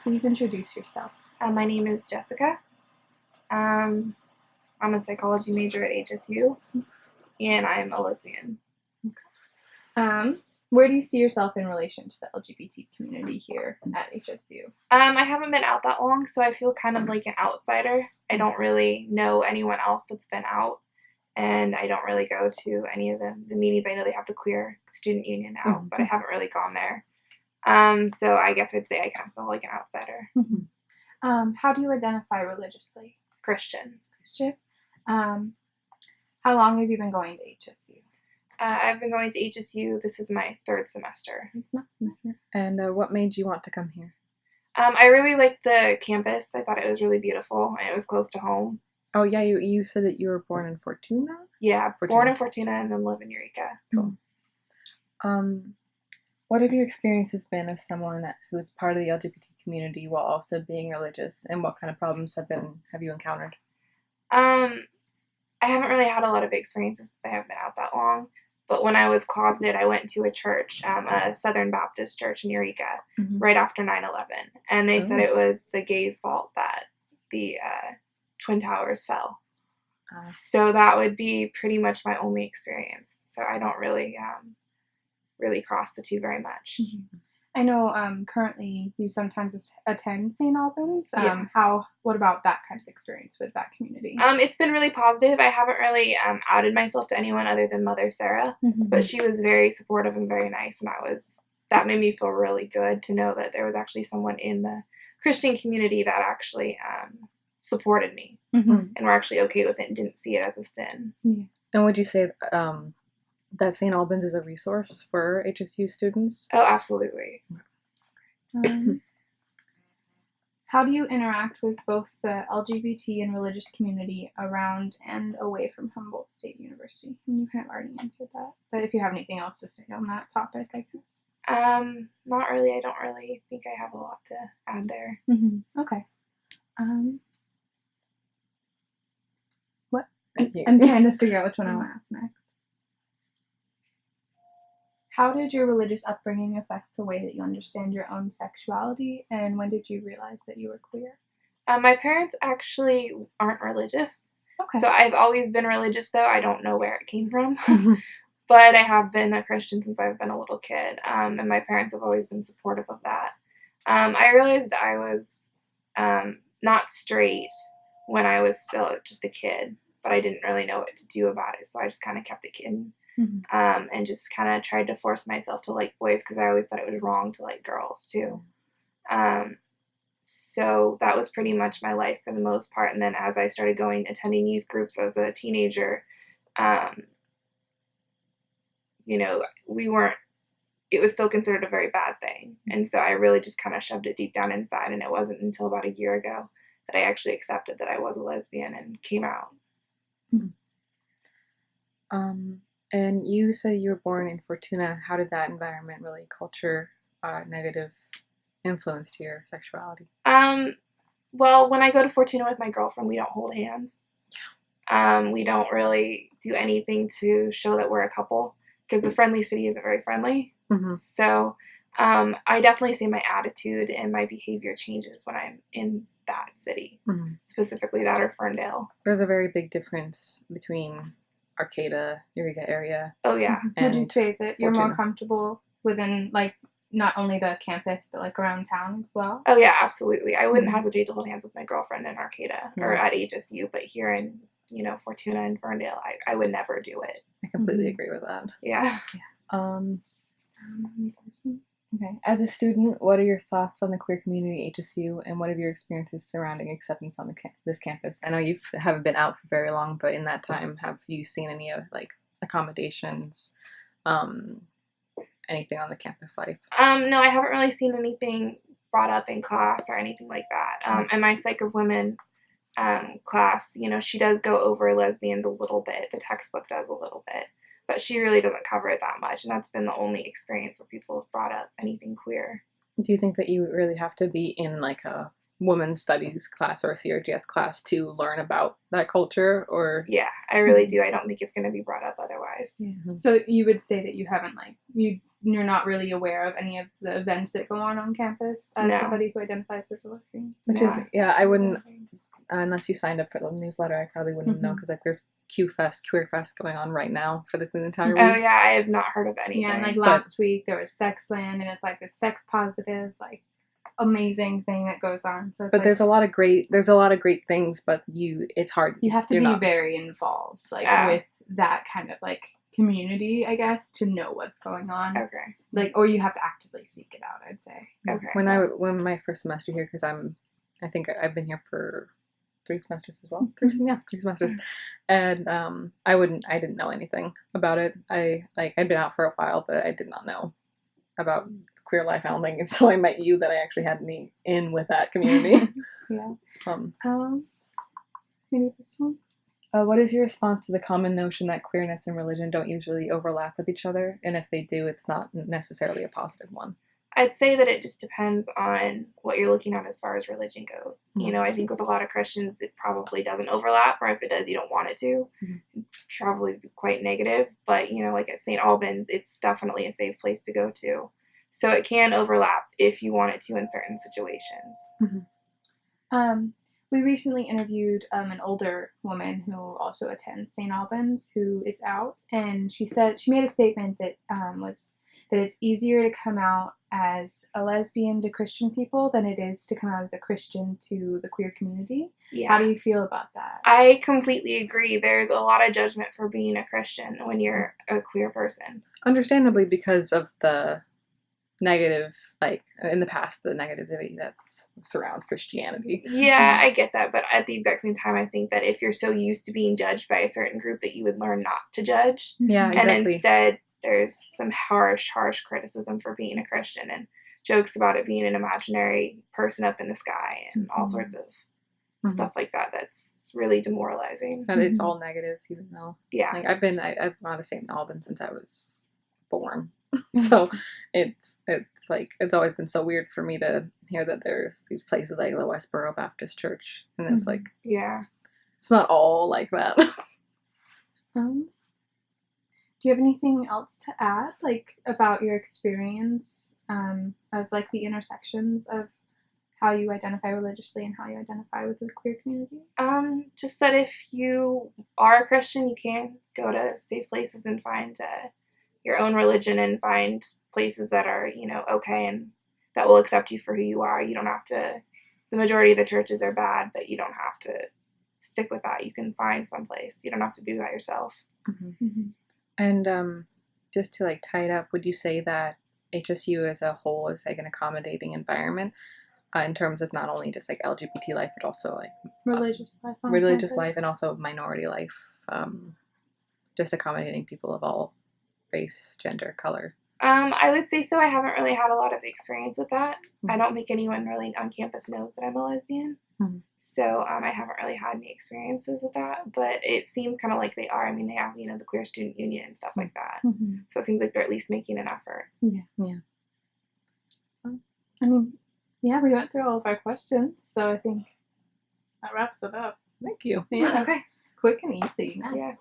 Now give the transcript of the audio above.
Please introduce yourself. My name is Jessica. I'm a psychology major at HSU, and I'm a lesbian. Where do you see yourself in relation to the LGBT community here at HSU? I haven't been out that long, so I feel kind of like an outsider. I don't really know anyone else that's been out, and I don't really go to any of the meetings. I know they have the queer student union now, but I haven't really gone there. So I guess I'd say I kind of feel like an outsider. How do you identify religiously? Christian. Christian. How long have you been going to HSU? I've been going to HSU. This is my third semester. And what made you want to come here? I really liked the campus. I thought it was really beautiful, and it was close to home. Oh, yeah, you said that you were born in Fortuna? Yeah, born in Fortuna and then live in Eureka. Cool. What have your experiences been as someone who's part of the LGBT community while also being religious, and what kind of problems have you encountered? I haven't really had a lot of experiences since I haven't been out that long. But when I was closeted, I went to a church, a Southern Baptist church in Eureka, right after 9/11. And they said it was the gays' fault that the Twin Towers fell. So that would be pretty much my only experience. So I don't really cross the two very much. I know currently you sometimes attend St. Albans. Yeah. What about that kind of experience with that community? It's been really positive. I haven't really outed myself to anyone other than Mother Sarah, but she was very supportive and very nice, and that made me feel really good to know that there was actually someone in the Christian community that actually supported me and were actually okay with it and didn't see it as a sin. Yeah. And would you say that St. Albans is a resource for HSU students? Oh, absolutely. How do you interact with both the LGBT and religious community around and away from Humboldt State University? You kind of already answered that, but if you have anything else to say on that topic, I guess. Not really. I don't really think I have a lot to add there. Okay. What? I'm trying to figure out which one I want to ask next. How did your religious upbringing affect the way that you understand your own sexuality, and when did you realize that you were queer? My parents actually aren't religious. Okay. So I've always been religious, though. I don't know where it came from. But I have been a Christian since I've been a little kid, and my parents have always been supportive of that. I realized I was not straight when I was still just a kid, but I didn't really know what to do about it, so I just kind of kept it hidden. And just kind of tried to force myself to like boys because I always thought it was wrong to like girls too. So that was pretty much my life for the most part. And then as I started attending youth groups as a teenager, it was still considered a very bad thing. And so I really just kind of shoved it deep down inside. And it wasn't until about a year ago that I actually accepted that I was a lesbian and came out. And you said you were born in Fortuna. How did that environment really culture negative influence to your sexuality? Well, when I go to Fortuna with my girlfriend, we don't hold hands. We don't really do anything to show that we're a couple because the friendly city isn't very friendly. So I definitely see my attitude and my behavior changes when I'm in that city, specifically that or Ferndale. There's a very big difference between Arcata, Eureka area. Oh, yeah. Would you say that you're Fortuna. more comfortable within, like, not only the campus, but, like, around town as well? Oh, yeah, absolutely. I wouldn't hesitate to hold hands with my girlfriend in Arcata or at HSU, but here in, Fortuna and Ferndale, I would never do it. I completely agree with that. Yeah. Okay. As a student, what are your thoughts on the queer community at HSU, and what are your experiences surrounding acceptance on this campus? I know you haven't been out for very long, but in that time, have you seen any of accommodations, anything on the campus life? No, I haven't really seen anything brought up in class or anything like that. In my Psych of Women class, she does go over lesbians a little bit. The textbook does a little bit. But she really doesn't cover it that much, and that's been the only experience where people have brought up anything queer. Do you think that you really have to be in a women's studies class or a CRGS class to learn about that culture? Or yeah, I really do. I don't think it's going to be brought up otherwise. So you would say that you haven't you you're not really aware of any of the events that go on campus as No. somebody who identifies as a lesbian. Which Yeah. is, yeah, I wouldn't, unless you signed up for the newsletter, I probably wouldn't know, Mhm. because like there's Queer Fest going on right now for the entire week. Oh yeah, I have not heard of anything. Yeah, and like But- last week there was Sexland, and it's like a sex positive, like amazing thing that goes on. So it's But like, there's a lot of great things, but it's hard. you have to You're be not- very involved, like Yeah. with that kind of like community, I guess, to know what's going on. Okay. Like, or you have to actively seek it out, I'd say. Okay. When my first semester here, because I think I've been here for 3 semesters as well. 3 semesters, and I didn't know anything about it. I'd been out for a while, but I did not know about queer life. I don't think until I met you that I actually had any in with that community. Yeah. um, Maybe this one. what is your response to the common notion that queerness and religion don't usually overlap with each other, and if they do, it's not necessarily a positive one? I'd say that it just depends on what you're looking at as far as religion goes. You know, I think with a lot of Christians, it probably doesn't overlap, or if it does, you don't want it to. Mhm. It'd probably be quite negative. But, you know, like at St. Albans, it's definitely a safe place to go to. So it can overlap if you want it to in certain situations. We recently interviewed an older woman who also attends St. Albans, who is out, and she made a statement that was that it's easier to come out as a lesbian to Christian people than it is to come out as a Christian to the queer community. Yeah. How do you feel about that? I completely agree. There's a lot of judgment for being a Christian when you're a queer person. Understandably, because of the negative, like in the past, the negativity that surrounds Christianity. Yeah, I get that, but at the exact same time, I think that if you're so used to being judged by a certain group that you would learn not to judge, Yeah, and exactly. instead there's some harsh criticism for being a Christian and jokes about it being an imaginary person up in the sky and all Mhm. sorts of Mhm. stuff like that. That's really demoralizing. That it's all negative, even though Yeah. like I've been out of St. Albans since I was born, so it's like it's always been so weird for me to hear that there's these places like the Westboro Baptist Church, and it's Mhm. like Yeah. it's not all like that. Do you have anything else to add, like about your experience of like the intersections of how you identify religiously and how you identify with the queer community? Just that if you are a Christian, you can go to safe places and find your own religion and find places that are, you know, okay and that will accept you for who you are. You don't have to, the majority of the churches are bad, but you don't have to stick with that. You can find some place. You don't have to do that yourself. Mm-hmm. And just to like tie it up, would you say that HSU as a whole is like an accommodating environment in terms of not only just like LGBT life, but also like Religious life. On religious campus. life and also minority life, just accommodating people of all race, gender, color? I would say so. I haven't really had a lot of experience with that. I Mhm. don't think anyone really on campus knows that I'm a lesbian. Mhm. So I haven't really had any experiences with that. But it seems kind of like they are. I mean, they have, you know, the Queer Student Union and stuff like that. Mm-hmm. So it seems like they're at least making an effort. I mean, yeah, we went through all of our questions, so I think that wraps it up. Thank you. Yeah, Okay. quick and easy. Nice. Yeah.